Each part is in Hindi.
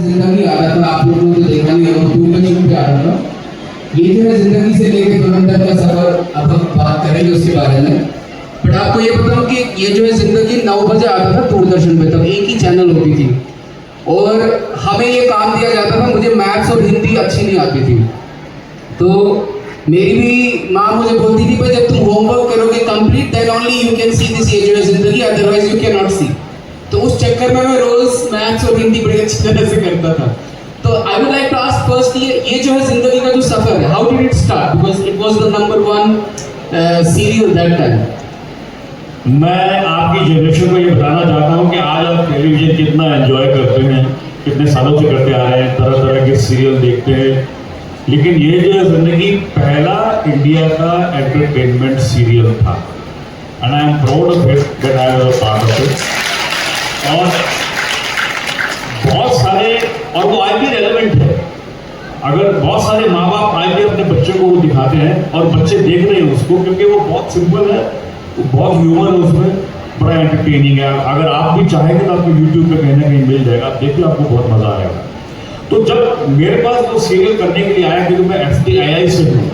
जिंदगी आ रहा था, आप लोगों ने तो देखा नहीं होगा, दूरदर्शन पे आ रहा था। ये जो है जिंदगी से लेके तुरंत का सफर, अब हम बात करेंगे उसके बारे में। बट आपको ये बताऊं कि ये जो है जिंदगी 9 बजे आता था दूरदर्शन पे, तब एक ही चैनल होती थी और हमें ये काम दिया जाता था। मुझे मैथ्स और हिंदी अच्छी नहीं आती थी, तो मेरी भी माँ मुझे बोलती थी भाई जब तुम होमवर्क करोगे complete then only you can see this, ये जो है जिंदगी, otherwise you can not see. तो उस चक्कर में मैं रोज मैथ्स और हिंदी बड़ी अच्छी तरह से करता था। तो I would like to ask first, ये जो है जिंदगी का जो सफर है, how did it start, because it was the number 1 serial that time. मैं आपकी जनरेशन को ये बताना चाहता हूँ कि आज आप टेलीविजन कितना एंजॉय करते हैं, कितने सालों से करते आ रहे हैं, तरह तरह के सीरियल देखते हैं, लेकिन ये जो है जिंदगी पहला इंडिया का एंटरटेनमेंट सीरियल था and I am proud of it that I was a part of it. और बहुत सारे, और वो आज भी रेलेवेंट है। अगर बहुत सारे माँ बाप आज भी अपने बच्चों को वो दिखाते हैं और बच्चे देख रहे हैं उसको, क्योंकि वो बहुत सिंपल है, बहुत ह्यूमर है उसमें, बड़ा एंटरटेनिंग है। अगर आप भी चाहेंगे तो आपको यूट्यूब पे कहीं ना कहीं मिल जाएगा, आप देखिए आपको बहुत मजा आएगा। तो जब मेरे पास वो सीरियल करने के लिए आया, क्योंकि मैं FTII से हूँ,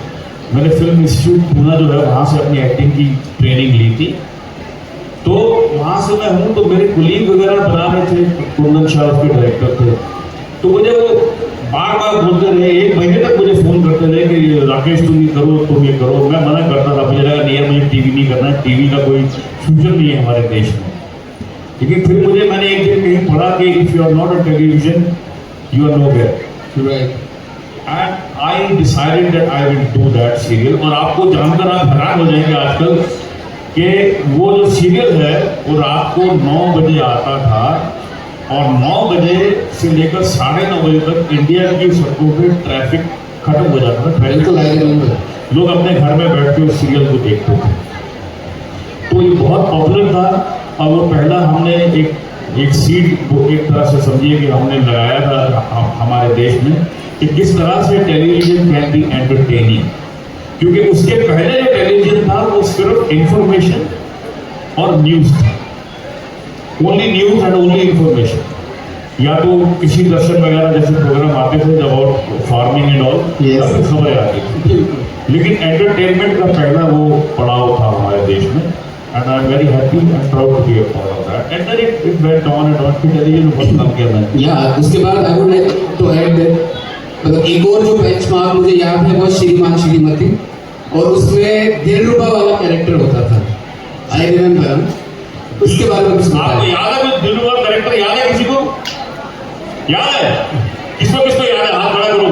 मैंने फिल्म इंस्टीट्यूट पूना जो है वहाँ से अपनी एक्टिंग की ट्रेनिंग ली थी, तो वहाँ से मैं हूँ। तो मेरे कुलीग वगैरह बना रहे थे, कुंदन शाह उसके डायरेक्टर थे, तो मुझे वो बार बार बोलते रहे, 1 महीने तक मुझे फोन करते रहे कि राकेश तुम ये करो, तुम ये करो। मैं मना करता था, मुझे लगा नहीं मुझे टीवी नहीं करना है, टीवी का कोई फ्यूचर नहीं है हमारे देश में। लेकिन फिर मैंने एक दिन कहीं पढ़ा कि if you are not a television you are nowhere, and I decided that I will do that serial. और आपको जानकर आप हैरान हो जाएंगे आजकल कि वो जो सीरियल है वो रात को 9 बजे आता था और 9 बजे से लेकर 9:30 बजे तक इंडिया की सड़कों पे ट्रैफिक खत्म हो जाता था। लोग अपने घर में बैठ के उस सीरियल को देखते थे, तो ये बहुत पॉपुलर था। और वो पहला हमने एक सीड वो एक तरह से समझिए कि हमने लगाया था हमारे देश में कि किस तरह से टेलीविजन कैन बी एंटरटेनिंग, क्योंकि उसके पहले जो टेलीविजन था वो सिर्फ इंफॉर्मेशन और न्यूज था, only news and only information, या तो किसी दर्शन वगैरह जैसे प्रोग्राम आते थे अबाउट फार्मिंग एंड ऑल, तब खबरें आती थी। लेकिन एंटरटेनमेंट का पहला वो पड़ाव था हमारे देश में, and I am very happy and proud to be a part of that. And then it went on and on, फिर टेलीविजन बहुत काम किया मैंने। या उसके बाद I would like to add that, मतलब एक और जो बेंचमार्क मुझे याद है वो श्रीमान श्रीमती, और उसमें दिलरुबा वाला कैरेक्टर होता था, आई रिमेम्बर। उसके बारे में कुछ आपको याद है? कुछ दिलरुबा कैरेक्टर याद है? किसी को याद है? किसको किसको याद है? हाथ खड़ा करो।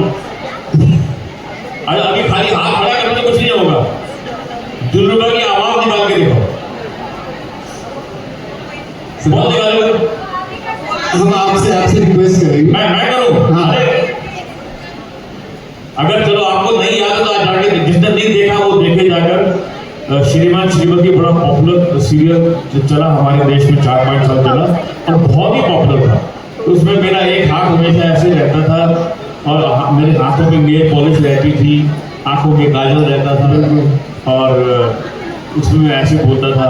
अभी खाली हाथ खड़ा करने से कुछ नहीं होगा, दिलरुबा की आवाज निकाल के देखो। बहुत निकालो। हम आपसे रिक्वेस्ट करेंगे। मैं करूं? हाँ। अगर चलो आपको नहीं याद तो आज जाके जिसने नहीं देखा वो देखे जाकर। श्रीमान श्रीमती बड़ा पॉपुलर सीरियल चला हमारे देश में, 4-5 साल चला और बहुत ही पॉपुलर था। उसमें मेरा एक हाथ हमेशा ऐसे रहता था और मेरे हाथों में नेल पॉलिश रहती थी, आंखों में काजल रहता था, और उसमें मैं ऐसे बोलता था,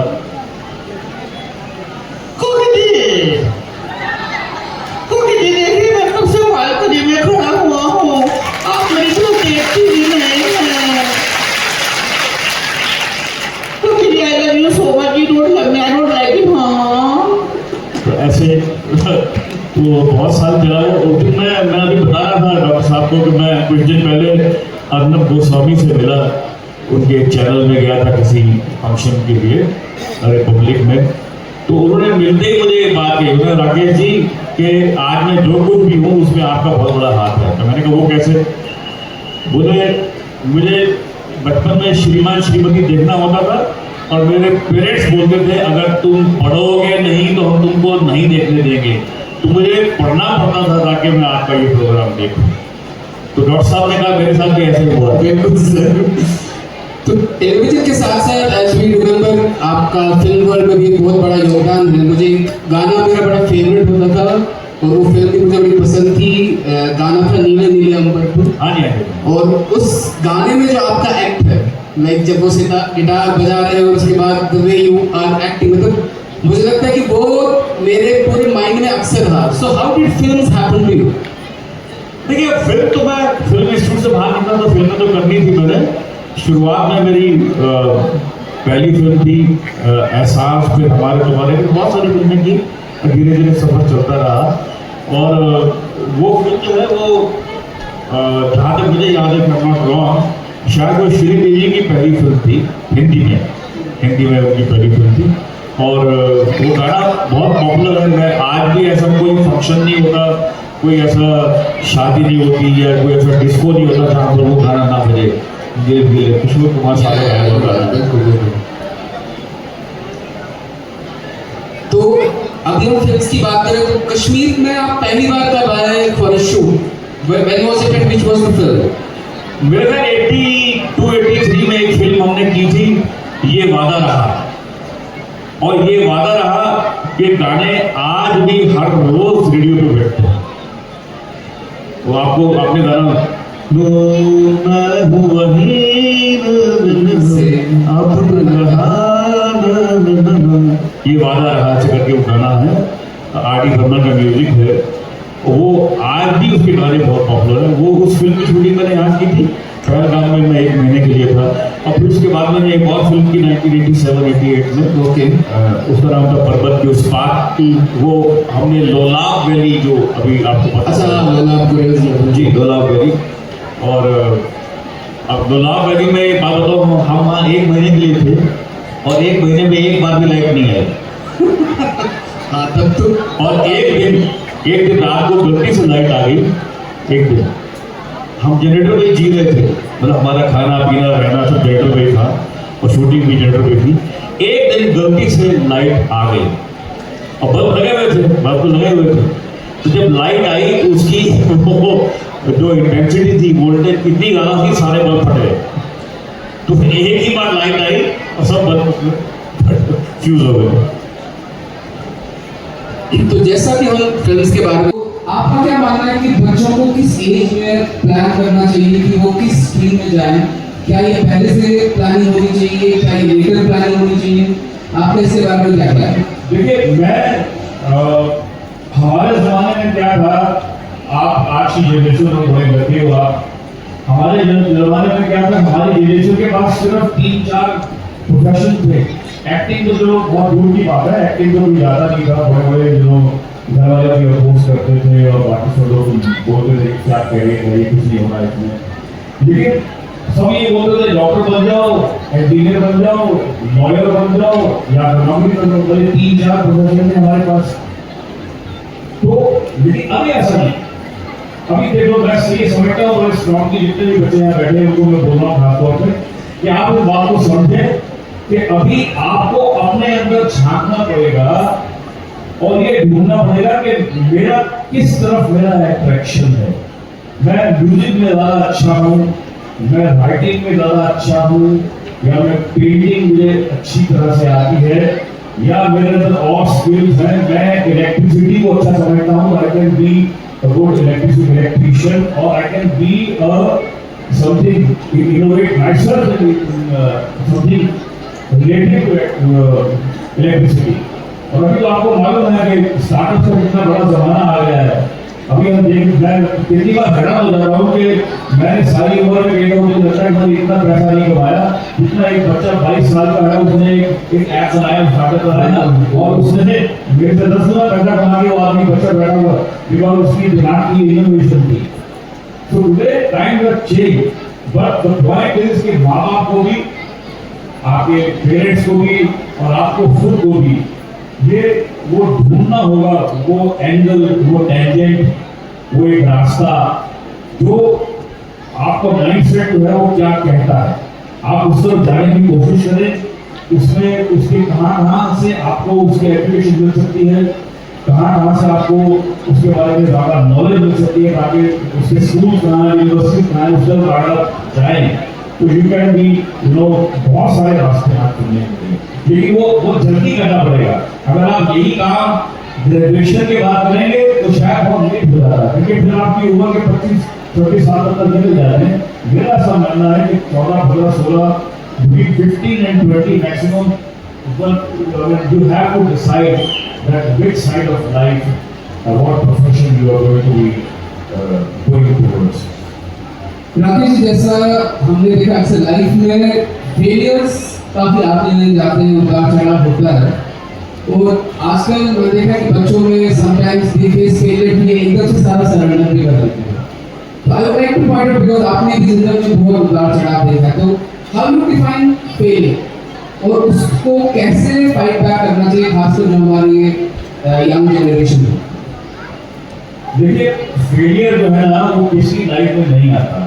देखिए मैं कब से बालकनी में खड़ा हुआ हूँ, आप मेरी तो देखती ही नहीं है। I love you so much, you don't love me, I don't like it, हाँ। तो ऐसे तो बहुत साल चला है। उस दिन मैं अभी बता रहा था डॉक्टर साहब को कि मैं कुछ दिन पहले अर्नब गोस्वामी से मिला, उनके चैनल में गया था किसी फंक्शन के लिए रिपब्लिक में। तो उन्होंने मिलते ही मुझे एक बात कही, उन्होंने, राकेश जी कि आज मैं जो कुछ भी हूँ उसमें आपका बहुत बड़ा हाथ है। तो मैंने कहा वो कैसे? बोले मुझे बचपन में श्रीमान श्रीमती देखना होता था और मेरे पेरेंट्स बोलते थे अगर तुम पढ़ोगे नहीं तो हम तुमको नहीं देखने देंगे, तो मुझे पढ़ना पड़ता था ताकि मैं आपका ये प्रोग्राम देखूं। तो डॉक्टर साहब ने कहा मेरे साथ भी ऐसे ही हुआ। बिल्कुल सर। तो टेलीविजन के साथ साथ एज वी रिमेम्बर आपका फिल्म वर्ल्ड में भी बहुत बड़ा योगदान है। मुझे गाना मेरा बड़ा फेवरेट होता था और वो फिल्म भी मुझे बड़ी पसंद थी, गाना था नीले नीले अंबर पर। और उस गाने में जो आपका एक्ट है, लाइक जब वो गिटार बजा रहे हैं और उसके बाद the way you are acting, मतलब मुझे लगता है कि वो मेरे पूरे माइंड में अक्सर था। So how did films happen to you? देखिए फिल्म तो मैं फिल्म इंस्टीट्यूट से बाहर निकला तो फिल्में तो करनी थी मैंने। शुरुआत में मेरी पहली फिल्म थी एहसास, फिर हमारे तुम्हारे, फिर बहुत सारी फिल्में की, धीरे धीरे सफर चलता रहा। और वो फिल्म जो है वो जहाँ तक मुझे याद है, नॉट रॉन्ग, शायद वो श्रीदेवी जी की पहली फिल्म थी हिंदी में उनकी पहली फिल्म थी। और वो गाना बहुत पॉपुलर है। मैं आज भी ऐसा कोई फंक्शन नहीं होता, कोई ऐसा शादी नहीं होती या कोई ऐसा डिस्को नहीं होता जहाँ पर वो गाना ना बजे। ये किशोर कुमार साहब गाया हुआ गाना। तो अभी हम फिल्म्स की बात करें तो कश्मीर में आप पहली बार कब आए for a shoot? When was it and which was the film? मेरे ख्याल 82-83 में एक फिल्म हमने की थी, ये वादा रहा। और ये वादा रहा कि गाने आज भी हर रोज रेडियो पे बैठते हैं। वो आपको आपने गाना ये वादा रहा से करके वो गाना है, आर डी बर्मन का म्यूजिक है। वो आज भी उसके गाने बहुत पॉपुलर है। वो उस फिल्म की शूटिंग मैंने यहाँ की थी पहलगाम में, मैं 1 महीने के लिए था। और फिर उसके बाद मैंने एक और फिल्म की 1987-88 में, ओके, उसका नाम था पर्वत के उस पार। वो हमने लोलाब वैली, जो अभी आपको पता है, जी लोलाब वैली। और अब लोलाब वैली में एक बात बताओ, हम वहाँ 1 महीने के लिए थे और 1 महीने में एक बार भी लाइट नहीं आई। हाँ तब तो। और एक दिन रात को गलती से लाइट आ गई। एक दिन हम जनरेटर पे जी रहे थे, मतलब हमारा खाना पीना रहना सब जनरेटर पे था और शूटिंग भी जनरेटर पे थी। एक दिन गलती से लाइट आ गई और बल्ब लगे हुए थे। तो जब लाइट आई तो उसकी जो इंटेंसिटी थी, वोल्टेज इतनी ज़्यादा थी, सारे बल्ब फट गए। तो फिर एक ही बार लाइट आई और सब बल्ब फ्यूज हो गए। तो जैसा कि हम फिल्म्स के बारे में, आपका क्या मानना है कि बच्चों को किस एज में प्लान करना चाहिए कि वो किस स्ट्रीम में जाएं? क्या ये पहले से प्लानिंग होनी चाहिए, क्या ये लेटर प्लानिंग होनी चाहिए? आपने इसके बारे में क्या कहा? देखिए मैं हमारे ज़माने में क्या था, आप आज की जनरेशन में बड़े लगे हो आप। हमारे ज़माने में क्या था, हमारी जनरेशन के पास सिर्फ 3-4 प्रोफेशन थे। एक्टिंग तो चलो बहुत दूर की बात है, एक्टिंग तो कोई ज़्यादा नहीं था। बड़े जो घर वाले भी अपोज करते थे और बाकी सब लोग बोलते थे क्या करेंगे, कुछ नहीं होना इसमें। लेकिन सब ये बोलते थे डॉक्टर बन जाओ, इंजीनियर बन जाओ, लॉयर बन जाओ या नौकरी बन जाओ। 3-4 प्रोफेशन थे हमारे पास। तो लेकिन अभी ऐसा नहीं। अभी देखो, मैं ये समझता हूँ स्ट्रॉन्ग की जितने भी बच्चे यहाँ बैठे हैं उनको मैं बोल रहा हूँ खासतौर पर कि आप इस बात को समझें कि अभी आपको अपने अंदर झांकना पड़ेगा और ये ढूंढना पड़ेगा कि मेरा किस तरफ मेरा अट्रैक्शन है। मैं म्यूजिक में ज़्यादा अच्छा हूँ, मैं राइटिंग में ज़्यादा अच्छा हूँ, या मैं पेंटिंग मुझे अच्छी तरह से आती है, या मेरे अंदर और स्किल्स हैं। मैं इलेक्ट्रिसिटी को अच्छा समझता हूँ, I can be a good electrician, और I can be something innovate myself in something related to electricity. और अभी तो आपको मालूम है कि स्टार्टअप का कितना बड़ा जमाना आ गया है। अभी हम मैं कितनी बार हैरान हो जा रहा हूँ कि मैंने सारी उम्र में मुझे लगता है मैंने इतना पैसा नहीं कमाया जितना एक बच्चा 22 साल का है, उसने एक ऐप बनाया, स्टार्टअप बनाया और उसने मेरे से 10 गुना पैसा कमा के वो आदमी बच्चा बैठा हुआ, बिकॉज उसकी दिमाग की इनोवेशन थी। So today time has change, but the point is कि माँ बाप को भी, आपके पेरेंट्स को भी और आपको खुद को भी ये वो ढूंढना होगा, वो एंगल, वो टेंजेंट, वो एक रास्ता जो आपका माइंडसेट जो है वो क्या कहता है, आप उस तरफ जाने की कोशिश करें। उसमें उसके कहाँ से आपको उसकी एप्लीकेशन मिल सकती है, कहाँ से आपको उसके बारे में ज़्यादा नॉलेज मिल सकती है, ताकि उसके स्कूल कहाँ है, यूनिवर्सिटी कहाँ है, उस तरफ ज़्यादा जाएं तो यू कैन बी बहुत सारे रास्ते आप चुनने होंगे। लेकिन वो जल्दी करना पड़ेगा। अगर आप यही काम ग्रेजुएशन के बाद करेंगे तो शायद बहुत लेट हो जाता है, क्योंकि फिर आपकी उम्र के 25-30 साल तक निकल जाते हैं। मेरा ऐसा मानना है कि 14, 15, 16, 15 and 20 maximum, you have to decide that which side of life, what profession you are going to be going to Rakesh ji, जैसा हमने देखा अक्सर लाइफ में फेलियर्स काफी आते हैं जाते हैं, उतार चढ़ाव होता है। और आजकल मैंने देखा कि बच्चों में समटाइम्स दे फेस फेलियर भी एकदम से सारा सरेंडर भी कर देते हैं। तो I would like two point out, because आपने भी जिंदगी में बहुत उतार चढ़ाव देखा, तो हाउ यू डिफाइन फेलियर और उसको कैसे फाइट बैक करना चाहिए, खासकर जो हमारी यंग जनरेशन है। देखिए, फेलियर जो है ना वो किसी लाइफ में नहीं आता,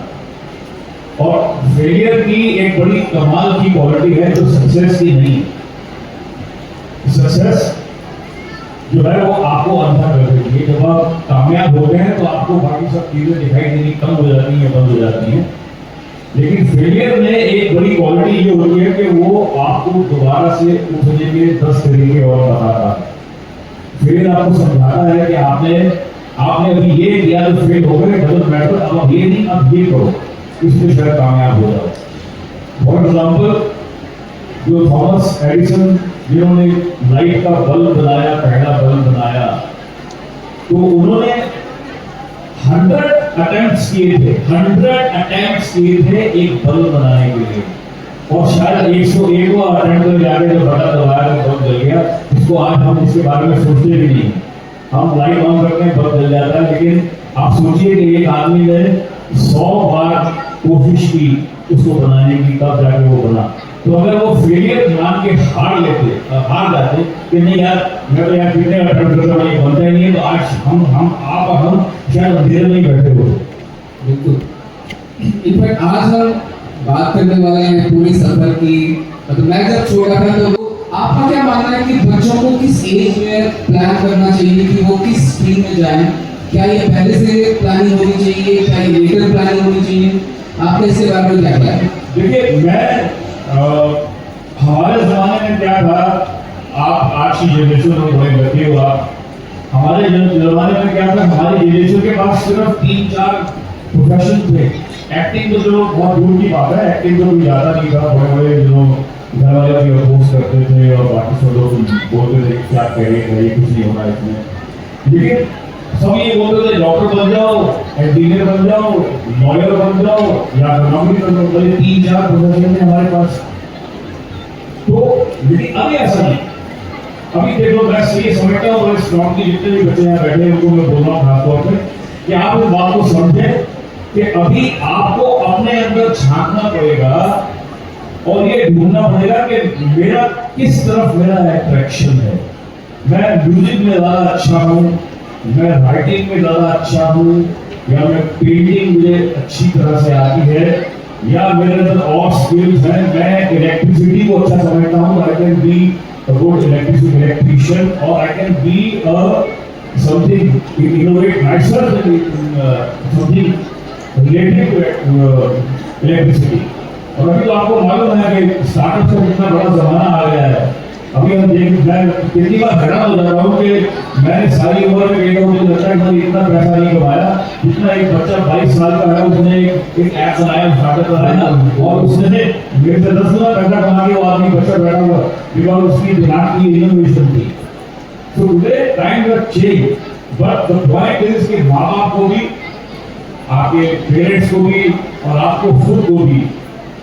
और फेलियर की एक बड़ी कमाल की क्वालिटी है जो सक्सेस की नहीं है। सक्सेस जो है वो आपको अंधा कर देती है। जब आप कामयाब होते हैं तो आपको बाकी सब चीजें दिखाई देनी कम हो जाती हैं, बंद हो जाती हैं। लेकिन फेलियर में एक बड़ी क्वालिटी ये होती है कि वो आपको दोबारा से उठने के 10 तरीके और बताता है। फिर आपको समझाता है कि आपने अभी ये किया तो फेल हो गए, डजंट मैटर, अब ये नहीं, अब ये करो, इसमें शायद कामयाब हो जाओ। फॉर एग्जाम्पल, जो थॉमस एडिसन जिन्होंने लाइट का बल्ब बनाया, पहला बल्ब बनाया, तो उन्होंने 100 अटेम्प्ट्स किए थे, 100 अटेम्प्ट्स किए थे एक बल्ब बनाने के लिए, और शायद 101वां अटेम्प्ट में जाके जो बटन दबाया तो बल्ब जल गया। इसको आज हम इसके बारे में सोचते भी नहीं। हम लाइट ऑन करते हैं, बल्ब जल जाता है। लेकिन आप सोचिए कि एक आदमी ने 100 बार कोशिश की उसको बनाने की, तब जाके वो बना। तो अगर वो फेलियर मान के हार जाते कि नहीं यार, मैं तो यार कितने अटेम्प्ट करता हूं, ये बनता ही नहीं है, तो आज हम शायद अंधेरे में ही बैठे हो। बिल्कुल। इनफैक्ट आज हम बात करने वाले हैं पूरी सफर की। मतलब मैं जब छोटा था तो आपका क्या मानना है कि बच्चों को किस एज में प्लान करना चाहिए कि वो किस स्ट्रीम में जाएं? क्या ये पहले से प्लानिंग होनी चाहिए, क्या ये लेटर प्लानिंग होनी चाहिए? आपने इसके बारे में क्या कहना है? देखिए, हमारे जमाने में क्या था, आप आज की जनरेशन में बड़े लगे हो आप। हमारे जमाने में क्या था, हमारी जनरेशन के पास सिर्फ 3-4 प्रोफेशन थे। एक्टिंग तो चलो बहुत दूर की बात है, एक्टिंग तो कोई ज़्यादा नहीं था। बड़े जो घर वाले भी अपोज करते थे और बाकी सब लोग बोलते थे क्या करेंगे, ये कुछ नहीं होना इसमें। लेकिन सब ये बोलते थे डॉक्टर बन जाओ, इंजीनियर बन जाओ, लॉयर बन जाओ, या नौकरी कर लो। बड़े 3-4 प्रोफेशन थे हमारे पास। तो लेकिन अभी ऐसा नहीं। अभी देखो, मैं ये समझता हूँ, इस गाँव के जितने भी बच्चे यहाँ बैठे हैं उनको मैं बोल रहा हूँ खासतौर पर कि आप इस बात को समझें कि अभी आपको अपने अंदर झांकना पड़ेगा और ये ढूंढना पड़ेगा कि मेरा किस तरफ मेरा अट्रैक्शन है। मैं म्यूजिक में ज़्यादा अच्छा हूँ, मैं राइटिंग में ज़्यादा अच्छा हूँ, या मैं पेंटिंग मुझे अच्छी तरह से आती है, या मेरे अंदर और स्किल्स हैं। मैं इलेक्ट्रिसिटी को अच्छा समझता हूँ, I can be a good electrician, और I can be something innovate myself something related to electricity. और अभी तो आपको मालूम है कि स्टार्टअप का कितना बड़ा जमाना आ गया है। अभी हम मैं कितनी बार हैरान हो जा रहा हूँ कि मैंने सारी उम्र में कहता हूँ, मुझे लगता है मैंने इतना पैसा नहीं कमाया जितना एक बच्चा 22 साल का है, उसने एक ऐप बनाया, स्टार्टअप बनाया, और उसने मेरे से 10 गुना पैसा कमा के वो आदमी बच्चा बैठा हुआ, बिकॉज उसकी दिमाग की इनोवेशन थी। तो today time has change, but the point is कि माँ बाप को भी, आपके पेरेंट्स को भी और आपको खुद को भी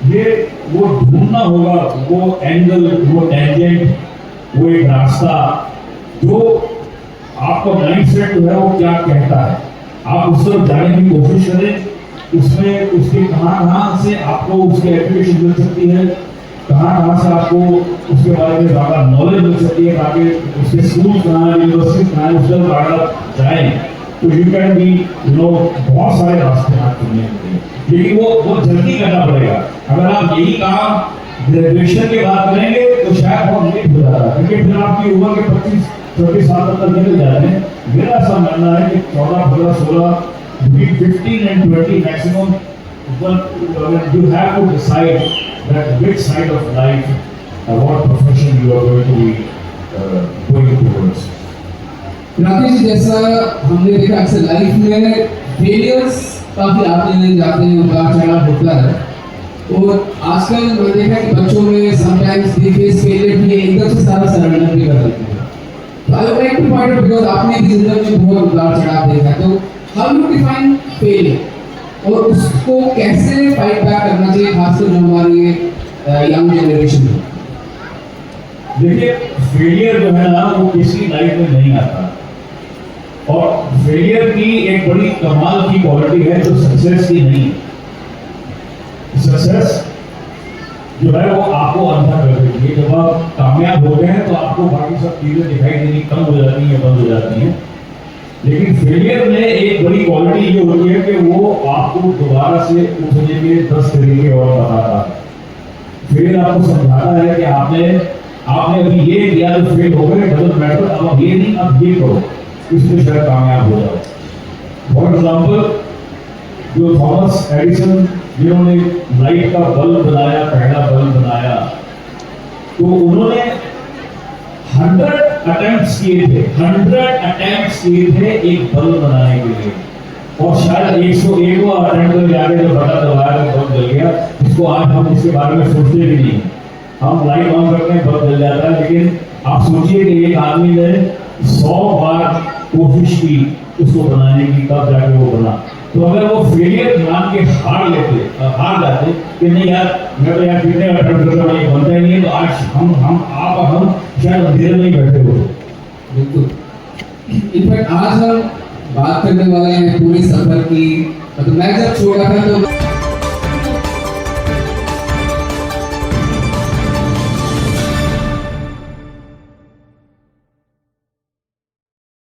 ये वो ढूंढना होगा, वो एंगल, वो टेंजेंट, वो एक रास्ता जो आपका माइंडसेट जो है वो क्या कहता है। आप उस तरफ जाने की कोशिश करें, उसमें उसके कहाँ से आपको उसकी एजुकेशन मिल सकती है, कहाँ से आपको उसके बारे में ज़्यादा नॉलेज मिल सकती है, ताकि उसके स्कूल कहाँ है, यूनिवर्सिटी कहाँ है, उस तरफ ज़्यादा जाएँ। तो यू कैन बी बहुत सारे रास्ते आप चुनने होते हैं, लेकिन वो जल्दी करना पड़ेगा। अगर आप यही काम ग्रेजुएशन के बाद करेंगे तो शायद बहुत लेट हो जाता है, क्योंकि फिर आपकी उम्र के 25-30 साल तक निकल जाते हैं। मेरा ऐसा मानना है कि 14, 15, 16, 15 and 20 maximum, you have to decide that which side of life, what profession you are going to be going towards. Rakesh ji, जैसा हमने देखा अक्सर लाइफ में फेलियर्स काफी आते हैं जाते हैं, उतार चढ़ाव होता है। और आजकल मैंने देखा कि बच्चों में समटाइम्स दे फेस फेलियर भी एकदम से सारा सरेंडर भी कर देते हैं। तो I would like two point out, because आपने भी जिंदगी में बहुत उतार चढ़ाव देखा, तो हाउ यू डिफाइन फेलियर और उसको कैसे फाइट बैक करना चाहिए, खासकर जो हमारी यंग जनरेशन है। देखिए, फेलियर जो है ना वो किसी लाइफ में नहीं आता, और फेलियर की एक बड़ी कमाल की क्वालिटी है जो सक्सेस की नहीं है। सक्सेस जो है वो आपको अंधा कर देती है। जब आप कामयाब होते हैं तो आपको बाकी सब चीजें दिखाई देनी कम हो जाती हैं, बंद हो जाती हैं। लेकिन फेलियर में एक बड़ी क्वालिटी ये होती है कि वो आपको दोबारा से उठने के 10 तरीके और बताता है। फेलियर आपको समझाता है कि आपने अभी ये किया तो फेल हो गए, डजंट मैटर, अब ये नहीं, अब ये करो, इसमें शायद कामयाब हो जाओ। फॉर एग्जाम्पल, जो थॉमस एडिसन जिन्होंने लाइट का बल्ब बनाया, पहला बल्ब बनाया, तो उन्होंने 100 अटेम्प्ट्स किए थे, 100 अटेम्प्ट्स किए थे एक बल्ब बनाने के लिए, और शायद 101वां अटेम्प्ट में जाके जो बटन दबाया तो बल्ब जल गया। इसको आज हम इसके बारे में सोचते भी नहीं, हम लाइट ऑन करते हैं बल्ब जल जाता है। लेकिन आप सोचिए कि एक आदमी ने 100 बार कोशिश की उसको बनाने की, तब जाके वो बना। तो अगर वो फेलियर मान के हार जाते कि नहीं यार, मैं तो यार कितने अटेम्प्ट करता हूं, ये बनता ही नहीं है, तो आज हम शायद अंधेरे में ही बैठे होते। बिल्कुल। इनफैक्ट आज हम बात करने वाले हैं पूरे सफर की। मतलब मैं जब छोटा था तो